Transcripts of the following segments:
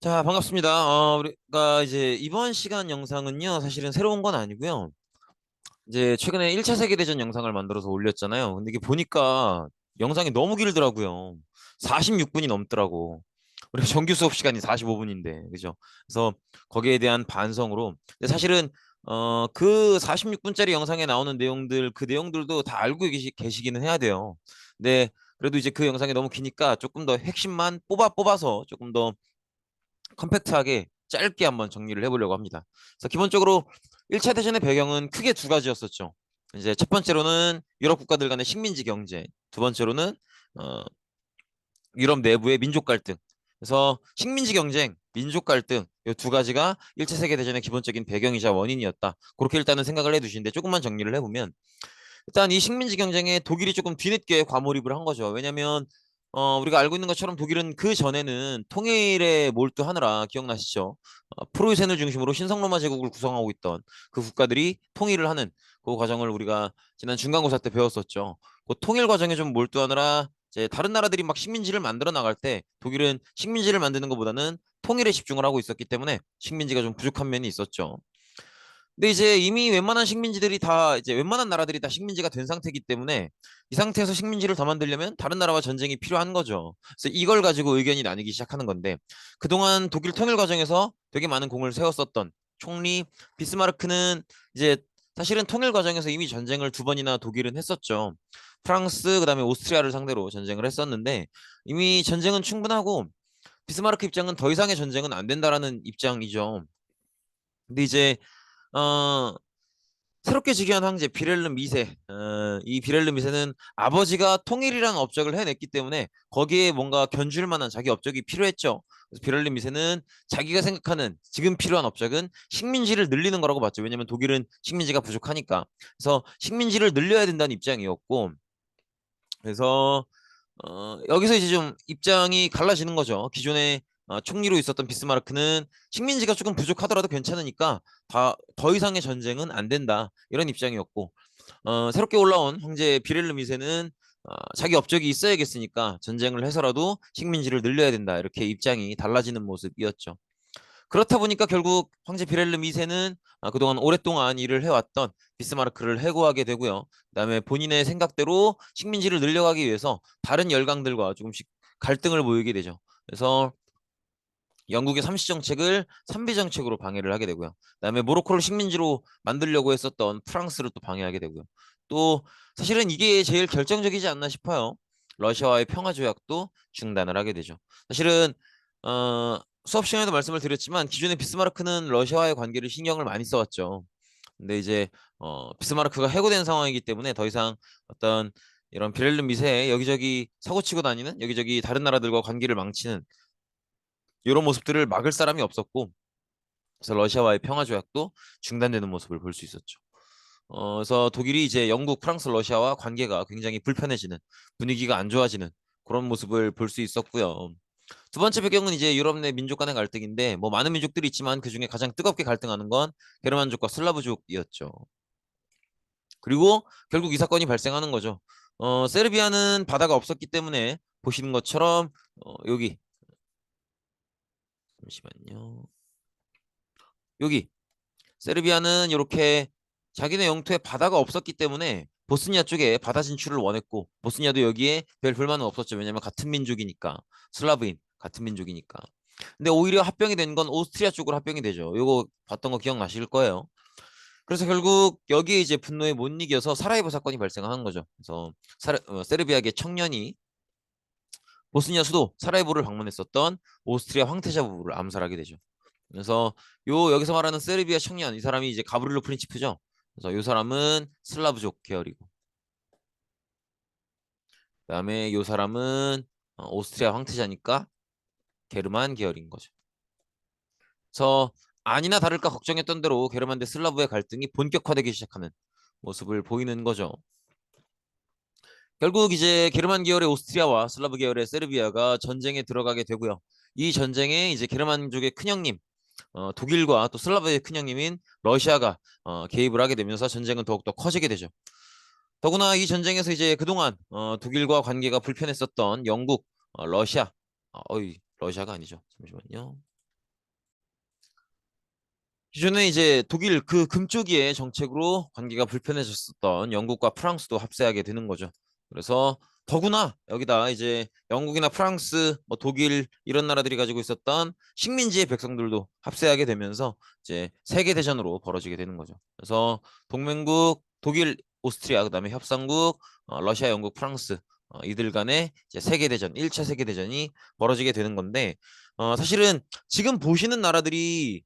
자, 반갑습니다. 우리가 이제 이번 시간 영상은요, 사실은 새로운 건 아니고요. 이제 최근에 1차 세계대전 영상을 만들어서 올렸잖아요. 근데 이게 보니까 영상이 너무 길더라고요. 46분이 넘더라고. 우리가 정규 수업 시간이 45분인데, 그죠? 그래서 거기에 대한 반성으로. 근데 사실은, 그 46분짜리 영상에 나오는 내용들, 그 내용들도 다 알고 계시기는 해야 돼요. 근데 그래도 이제 그 영상이 너무 기니까 조금 더 핵심만 뽑아서 조금 더 컴팩트하게 짧게 한번 정리를 해보려고 합니다. 그래서 기본적으로 1차 대전의 배경은 크게 두 가지였었죠. 이제 첫 번째로는 유럽 국가들 간의 식민지 경제, 두 번째로는 어, 유럽 내부의 민족 갈등. 그래서 식민지 경쟁, 민족 갈등 이 두 가지가 1차 세계 대전의 기본적인 배경이자 원인이었다. 그렇게 일단은 생각을 해두시는데 조금만 정리를 해보면 일단 이 식민지 경쟁에 독일이 조금 뒤늦게 과몰입을 한 거죠. 왜냐하면 우리가 알고 있는 것처럼 독일은 그 전에는 통일에 몰두하느라 기억나시죠? 프로이센을 중심으로 신성로마 제국을 구성하고 있던 그 국가들이 통일을 하는 그 과정을 우리가 지난 중간고사 때 배웠었죠. 그 통일 과정에 좀 몰두하느라 이제 다른 나라들이 막 식민지를 만들어 나갈 때 독일은 식민지를 만드는 것보다는 통일에 집중을 하고 있었기 때문에 식민지가 좀 부족한 면이 있었죠. 근데 이제 이미 웬만한 식민지들이 다 이제 웬만한 나라들이 다 식민지가 된 상태이기 때문에 이 상태에서 식민지를 더 만들려면 다른 나라와 전쟁이 필요한 거죠. 그래서 이걸 가지고 의견이 나뉘기 시작하는 건데 그동안 독일 통일 과정에서 되게 많은 공을 세웠었던 총리 비스마르크는 이제 사실은 통일 과정에서 이미 전쟁을 두 번이나 독일은 했었죠. 프랑스 그다음에 오스트리아를 상대로 전쟁을 했었는데 이미 전쟁은 충분하고 비스마르크 입장은 더 이상의 전쟁은 안 된다라는 입장이죠. 근데 이제 어 새롭게 즉위한 황제 비렐름 2세. 이 비렐름 2세는 아버지가 통일이라는 업적을 해냈기 때문에 거기에 뭔가 견줄 만한 자기 업적이 필요했죠. 그래서 비렐름 2세는 자기가 생각하는 지금 필요한 업적은 식민지를 늘리는 거라고 봤죠. 왜냐하면 독일은 식민지가 부족하니까. 그래서 식민지를 늘려야 된다는 입장이었고, 그래서 여기서 이제 좀 입장이 갈라지는 거죠. 기존에 총리로 있었던 비스마르크는 식민지가 조금 부족하더라도 괜찮으니까 더 이상의 전쟁은 안 된다. 이런 입장이었고, 새롭게 올라온 황제 비렐름 2세는 자기 업적이 있어야겠으니까 전쟁을 해서라도 식민지를 늘려야 된다. 이렇게 입장이 달라지는 모습이었죠. 그렇다 보니까 결국 황제 비렐름 2세는 그동안 오랫동안 일을 해왔던 비스마르크를 해고하게 되고요. 그다음에 본인의 생각대로 식민지를 늘려가기 위해서 다른 열강들과 조금씩 갈등을 보이게 되죠. 그래서 영국의 삼시 정책을 삼비 정책으로 방해를 하게 되고요. 그다음에 모로코를 식민지로 만들려고 했었던 프랑스를 또 방해하게 되고요. 또 사실은 이게 제일 결정적이지 않나 싶어요. 러시아와의 평화 조약도 중단을 하게 되죠. 사실은 수업 시간에도 말씀을 드렸지만 기존의 비스마르크는 러시아와의 관계를 신경을 많이 써왔죠. 근데 이제 비스마르크가 해고된 상황이기 때문에 더 이상 어떤 이런 비렐름 미세에 여기저기 사고치고 다니는 여기저기 다른 나라들과 관계를 망치는 이런 모습들을 막을 사람이 없었고 그래서 러시아와의 평화 조약도 중단되는 모습을 볼 수 있었죠. 그래서 독일이 이제 영국, 프랑스, 러시아와 관계가 굉장히 불편해지는 분위기가 안 좋아지는 그런 모습을 볼 수 있었고요. 두 번째 배경은 이제 유럽 내 민족 간의 갈등인데 뭐 많은 민족들이 있지만 그중에 가장 뜨겁게 갈등하는 건 게르만족과 슬라브족이었죠. 그리고 결국 이 사건이 발생하는 거죠. 세르비아는 바다가 없었기 때문에 보시는 것처럼 여기 잠시만요. 여기 세르비아는 이렇게 자기네 영토에 바다가 없었기 때문에 보스니아 쪽에 바다 진출을 원했고 보스니아도 여기에 별 불만은 없었죠. 왜냐면 같은 민족이니까 슬라브인 같은 민족이니까. 근데 오히려 합병이 된 건 오스트리아 쪽으로 합병이 되죠. 요거 봤던 거 기억나실 거예요. 그래서 결국 여기에 이제 분노에 못 이겨서 사라예보 사건이 발생한 거죠. 그래서 세르비아계 청년이 보스니아 수도 사라예보를 방문했었던 오스트리아 황태자 부부를 암살하게 되죠. 그래서 요 여기서 말하는 세르비아 청년 이 사람이 이제 가브릴로 프린치프죠. 그래서 요 사람은 슬라브족 계열이고 그다음에 요 사람은 오스트리아 황태자니까 게르만 계열인 거죠. 그래서 아니나 다를까 걱정했던 대로 게르만 대 슬라브의 갈등이 본격화되기 시작하는 모습을 보이는 거죠. 결국 이제 게르만 계열의 오스트리아와 슬라브 계열의 세르비아가 전쟁에 들어가게 되고요. 이 전쟁에 이제 게르만족의 큰형님 독일과 또 슬라브의 큰형님인 러시아가 개입을 하게 되면서 전쟁은 더욱더 커지게 되죠. 더구나 이 전쟁에서 이제 그동안 독일과 관계가 불편했었던 영국, 러시아, 러시아가 아니죠. 잠시만요. 기존에 이제 독일 그 금쪽이의 정책으로 관계가 불편해졌었던 영국과 프랑스도 합세하게 되는 거죠. 그래서 더구나 여기다 이제 영국이나 프랑스, 뭐 독일 이런 나라들이 가지고 있었던 식민지의 백성들도 합세하게 되면서 이제 세계 대전으로 벌어지게 되는 거죠. 그래서 동맹국 독일, 오스트리아, 그다음에 협상국 러시아, 영국, 프랑스 이들 간의 이제 세계 대전, 1차 세계 대전이 벌어지게 되는 건데 사실은 지금 보시는 나라들이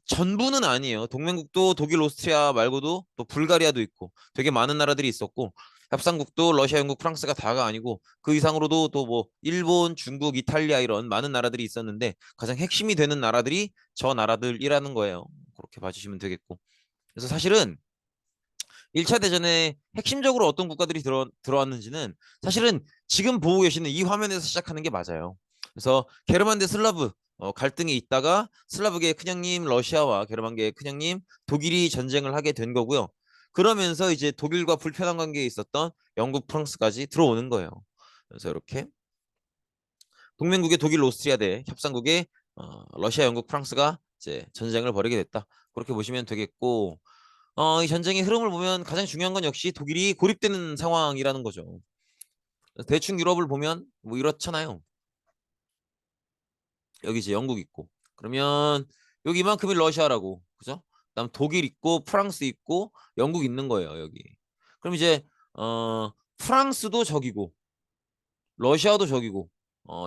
전부는 아니에요. 동맹국도 독일, 오스트리아 말고도 또 불가리아도 있고 되게 많은 나라들이 있었고 협상국도 러시아, 영국, 프랑스가 다가 아니고 그 이상으로도 또 뭐 일본, 중국, 이탈리아 이런 많은 나라들이 있었는데 가장 핵심이 되는 나라들이 저 나라들이라는 거예요. 그렇게 봐주시면 되겠고. 그래서 사실은 1차 대전에 핵심적으로 어떤 국가들이 들어왔는지는 사실은 지금 보고 계시는 이 화면에서 시작하는 게 맞아요. 그래서 게르만 대 슬라브 갈등이 있다가 슬라브계의 큰형님 러시아와 게르만계의 큰형님 독일이 전쟁을 하게 된 거고요. 그러면서 이제 독일과 불편한 관계에 있었던 영국, 프랑스까지 들어오는 거예요. 그래서 이렇게 동맹국의 독일, 오스트리아 대 협상국의 러시아, 영국, 프랑스가 이제 전쟁을 벌이게 됐다. 그렇게 보시면 되겠고 이 전쟁의 흐름을 보면 가장 중요한 건 역시 독일이 고립되는 상황이라는 거죠. 대충 유럽을 보면 뭐 이렇잖아요. 여기 이제 영국 있고. 그러면 여기 이만큼이 러시아라고. 그죠? 그다음 독일 있고 프랑스 있고 영국 있는 거예요, 여기. 그럼 이제 프랑스도 적이고 러시아도 적이고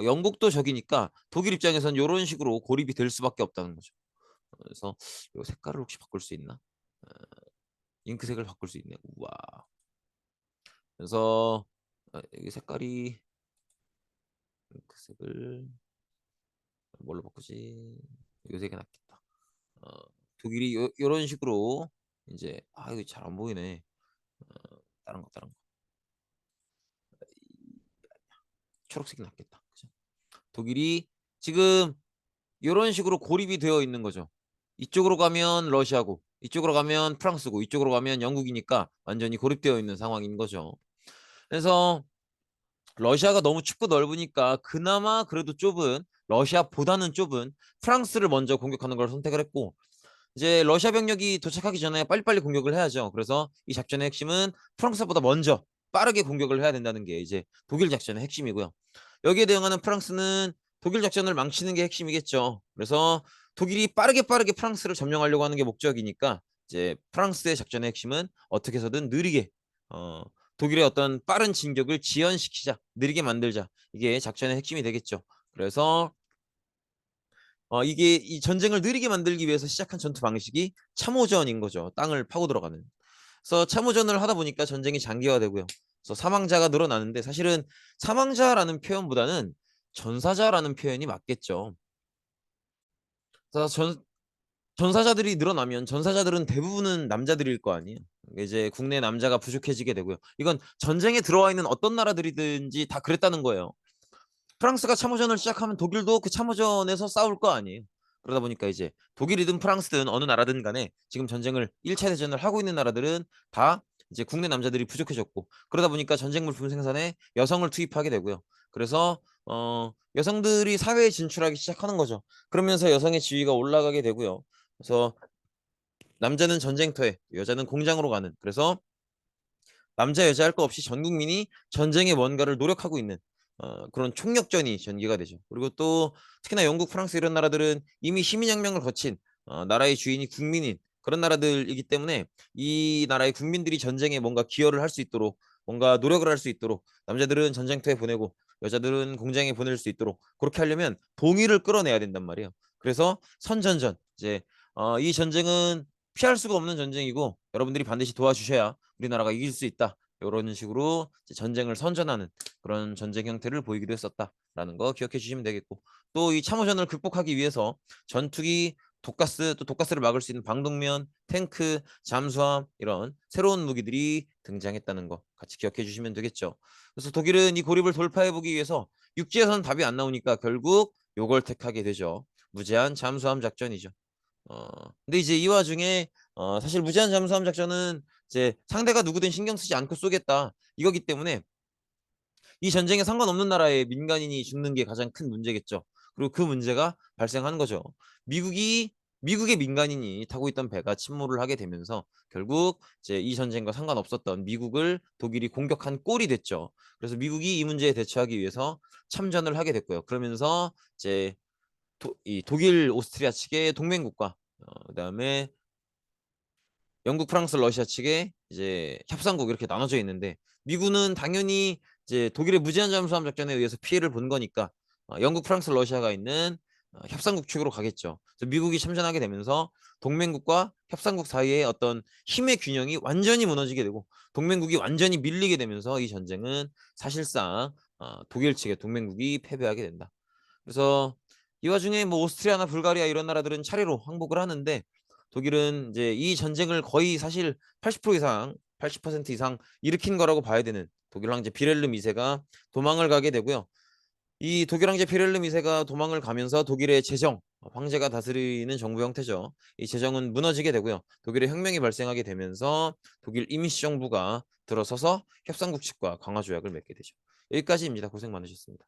영국도 적이니까 독일 입장에선 이런 식으로 고립이 될 수밖에 없다는 거죠. 그래서 이 색깔을 혹시 바꿀 수 있나? 어, 잉크색을 바꿀 수 있네. 우와. 그래서 여기 색깔이 핑크색을 뭘로 바꾸지? 요 색이 낫겠다. 어, 독일이 요런 식으로 이제 이거 잘 안 보이네. 다른 거. 초록색이 낫겠다. 그죠? 독일이 지금 요런 식으로 고립이 되어 있는 거죠. 이쪽으로 가면 러시아고, 이쪽으로 가면 프랑스고, 이쪽으로 가면 영국이니까 완전히 고립되어 있는 상황인 거죠. 그래서 러시아가 너무 춥고 넓으니까 그나마 그래도 좁은 러시아보다는 좁은 프랑스를 먼저 공격하는 걸 선택을 했고 이제 러시아 병력이 도착하기 전에 빨리빨리 공격을 해야죠. 그래서 이 작전의 핵심은 프랑스보다 먼저 빠르게 공격을 해야 된다는 게 이제 독일 작전의 핵심이고요. 여기에 대응하는 프랑스는 독일 작전을 망치는 게 핵심이겠죠. 그래서 독일이 빠르게 프랑스를 점령하려고 하는 게 목적이니까 이제 프랑스의 작전의 핵심은 어떻게 해서든 느리게 어, 독일의 어떤 빠른 진격을 지연시키자, 느리게 만들자. 이게 작전의 핵심이 되겠죠. 그래서 이게 이 전쟁을 느리게 만들기 위해서 시작한 전투 방식이 참호전인 거죠. 땅을 파고 들어가는. 그래서 참호전을 하다 보니까 전쟁이 장기화되고요. 그래서 사망자가 늘어나는데 사실은 사망자라는 표현보다는 전사자라는 표현이 맞겠죠. 그래서 전사자들이 늘어나면 전사자들은 대부분은 남자들일 거 아니에요. 이제 국내 남자가 부족해지게 되고요. 이건 전쟁에 들어와 있는 어떤 나라들이든지 다 그랬다는 거예요. 프랑스가 참호전을 시작하면 독일도 그 참호전에서 싸울 거 아니에요. 그러다 보니까 이제 독일이든 프랑스든 어느 나라든 간에 지금 전쟁을 1차 대전을 하고 있는 나라들은 다 이제 국내 남자들이 부족해졌고 그러다 보니까 전쟁 물품 생산에 여성을 투입하게 되고요. 그래서 여성들이 사회에 진출하기 시작하는 거죠. 그러면서 여성의 지위가 올라가게 되고요. 그래서 남자는 전쟁터에, 여자는 공장으로 가는. 그래서 남자 여자 할 거 없이 전 국민이 전쟁에 뭔가를 노력하고 있는 그런 총력전이 전개가 되죠. 그리고 또 특히나 영국, 프랑스 이런 나라들은 이미 시민혁명을 거친 나라의 주인이 국민인 그런 나라들이기 때문에 이 나라의 국민들이 전쟁에 뭔가 기여를 할 수 있도록 뭔가 노력을 할 수 있도록 남자들은 전쟁터에 보내고 여자들은 공장에 보낼 수 있도록 그렇게 하려면 동의를 끌어내야 된단 말이에요. 그래서 선전전 이제 이 전쟁은 피할 수가 없는 전쟁이고 여러분들이 반드시 도와주셔야 우리나라가 이길 수 있다. 이런 식으로 전쟁을 선전하는 그런 전쟁 형태를 보이기도 했었다라는 거 기억해 주시면 되겠고 또 이 참호전을 극복하기 위해서 전투기, 독가스 또 독가스를 막을 수 있는 방독면, 탱크, 잠수함 이런 새로운 무기들이 등장했다는 거 같이 기억해 주시면 되겠죠. 그래서 독일은 이 고립을 돌파해 보기 위해서 육지에서는 답이 안 나오니까 결국 요걸 택하게 되죠. 무제한 잠수함 작전이죠. 어, 근데 이제 이 와중에 사실 무제한 잠수함 작전은 이제 상대가 누구든 신경 쓰지 않고 쏘겠다 이거기 때문에 이 전쟁에 상관없는 나라의 민간인이 죽는 게 가장 큰 문제겠죠. 그리고 그 문제가 발생한 거죠. 미국이 미국의 민간인이 타고 있던 배가 침몰을 하게 되면서 결국 이제 이 전쟁과 상관없었던 미국을 독일이 공격한 꼴이 됐죠. 그래서 미국이 이 문제에 대처하기 위해서 참전을 하게 됐고요. 그러면서 이제 이 독일, 오스트리아 측의 동맹국가, 그다음에 영국, 프랑스, 러시아 측에 이제 협상국 이렇게 나눠져 있는데 미군은 당연히 이제 독일의 무제한 잠수함 작전에 의해서 피해를 본 거니까 영국, 프랑스, 러시아가 있는 협상국 측으로 가겠죠. 그래서 미국이 참전하게 되면서 동맹국과 협상국 사이의 어떤 힘의 균형이 완전히 무너지게 되고 동맹국이 완전히 밀리게 되면서 이 전쟁은 사실상 독일 측의 동맹국이 패배하게 된다. 그래서 이 와중에 뭐 오스트리아나 불가리아 이런 나라들은 차례로 항복을 하는데 독일은 이제 이 전쟁을 거의 사실 80% 이상, 80% 이상 일으킨 거라고 봐야 되는 독일 황제 비렐름 2세가 도망을 가게 되고요. 이 독일 황제 비렐름 2세가 도망을 가면서 독일의 재정, 황제가 다스리는 정부 형태죠. 이 재정은 무너지게 되고요. 독일의 혁명이 발생하게 되면서 독일 이미시 정부가 들어서서 협상국 측과 강화 조약을 맺게 되죠. 여기까지입니다. 고생 많으셨습니다.